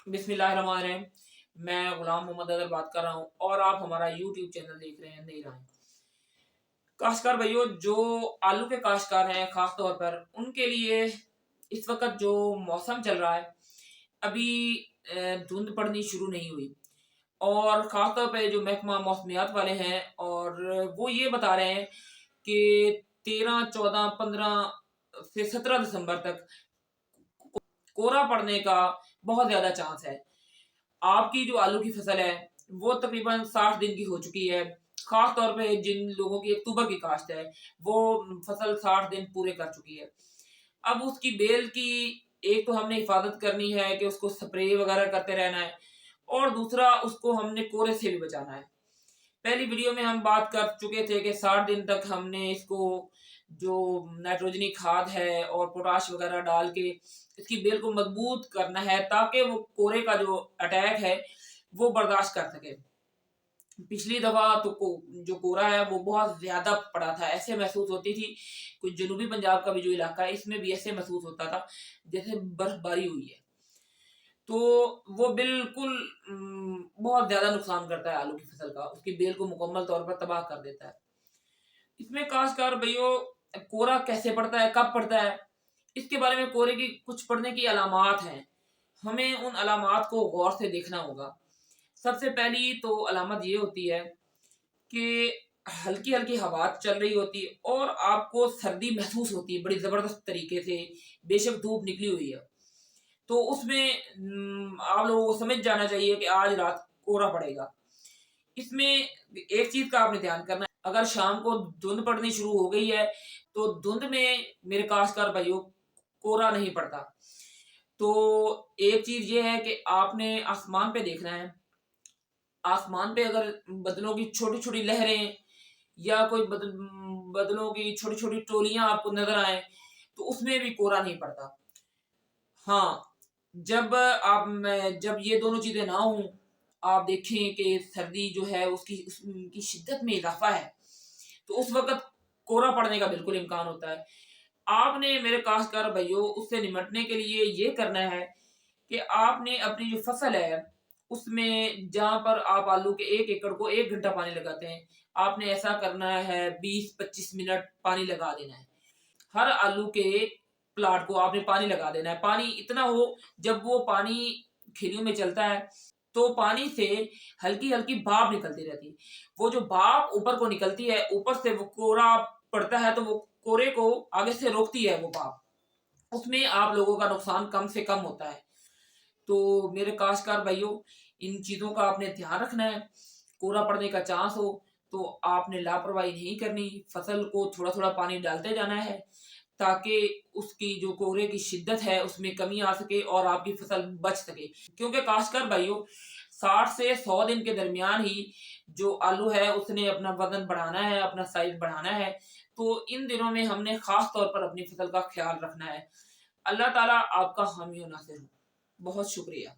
बिस्मिल्लाहिर्रहमानिर्रहीम। मैं गुलाम मोहम्मद अदर बात कर रहा हूँ और आप हमारा यूट्यूब चैनल देख रहे हैं नई राहें। काश्तकार भाइयों, जो आलू के काश्तकार हैं खास तौर पर उनके लिए इस वक्त जो मौसम चल रहा है, अभी धुंध पड़नी शुरू नहीं हुई और खास तौर पे जो महकमा मौसमियात वाले हैं और वो ये बता रहे हैं कि 13, 14, 15 से 17 दिसंबर तक कोहरा पड़ने का बहुत ज्यादा चांस है। आपकी जो आलू की फसल है वो तकरीबन 60 दिन की हो चुकी है। खास तौर पे जिन लोगों की अक्टूबर की काश्त है वो फसल 60 दिन पूरे कर चुकी है। अब उसकी बेल की एक तो हमने हिफाजत करनी है कि उसको स्प्रे वगैरह करते रहना है और दूसरा उसको हमने कोरे से भी बचाना है। पहली वीडियो में हम बात कर चुके थे कि 60 दिन तक हमने इसको जो नाइट्रोजनी खाद है और पोटाश वगैरह डाल के इसकी बेल को मजबूत करना है ताकि वो कोरे का जो अटैक है वो बर्दाश्त कर सके। पिछली दफा तो जो कोहरा है वो बहुत ज्यादा पड़ा था, ऐसे महसूस होती थी। कुछ जनूबी पंजाब का भी जो इलाका है इसमें भी ऐसे महसूस होता था जैसे बर्फबारी हुई है। तो वो बिल्कुल बहुत ज्यादा नुकसान करता है आलू की फसल का, उसकी बेल को मुकम्मल तौर पर तबाह कर देता है। इसमें खासकर भैया कोहरा कैसे पड़ता है, कब पड़ता है, इसके बारे में कोहरे की कुछ पड़ने की अलामात हैं। हमें उन अलामात को गौर से देखना होगा। सबसे पहली तो अलामत ये होती है कि हल्की हल्की हवा चल रही होती है और आपको सर्दी महसूस होती है बड़ी जबरदस्त तरीके से, बेशक धूप निकली हुई है। तो उसमें आप लोगों को समझ जाना चाहिए कि आज रात कोहरा पड़ेगा। इसमें एक चीज का आपने ध्यान करना है, अगर शाम को धुंध पड़नी शुरू हो गई है तो धुंध में मेरे काश्तकार भाइयों कोहरा नहीं पड़ता। तो एक चीज ये है कि आपने आसमान पे देखना है। आसमान पे अगर बदलों की छोटी छोटी लहरें या कोई बदलों की छोटी छोटी टोलियां आपको नजर आए तो उसमें भी कोहरा नहीं पड़ता। हाँ, जब ये दोनों चीजें ना हो, आप देखें कि सर्दी जो है उसकी शिद्दत में इजाफा है, तो उस वक्त कोहरा पड़ने का बिल्कुल इम्कान होता है। आपने मेरे काश्तकार भाइयों उससे निपटने के लिए ये करना है कि आपने अपनी जो फसल है उसमें जहां पर आप आलू के 1 एकड़ को 1 घंटा पानी लगाते हैं, आपने ऐसा करना है 20-25 मिनट पानी लगा देना है। हर आलू के प्लाट को आपने पानी लगा देना है। पानी इतना हो, जब वो पानी खिलियों में चलता है तो पानी से हल्की हल्की भाप निकलती रहती है। वो जो भाप ऊपर को निकलती है, ऊपर से वो कोहरा पड़ता है तो वो कोहरे को आगे से रोकती है वो भाप, उसमें आप लोगों का नुकसान कम से कम होता है। तो मेरे काश्तकार भाइयों, इन चीजों का आपने ध्यान रखना है। कोहरा पड़ने का चांस हो तो आपने लापरवाही नहीं करनी, फसल को थोड़ा थोड़ा पानी डालते जाना है ताकि उसकी जो कोहरे की शिद्दत है उसमें कमी आ सके और आपकी फसल बच सके। क्योंकि काश्तकार भाइयों, 60 से 100 दिन के दरमियान ही जो आलू है उसने अपना वजन बढ़ाना है, अपना साइज बढ़ाना है। तो इन दिनों में हमने खास तौर पर अपनी फसल का ख्याल रखना है। अल्लाह ताला आपका हामी और नासिर हो। बहुत शुक्रिया।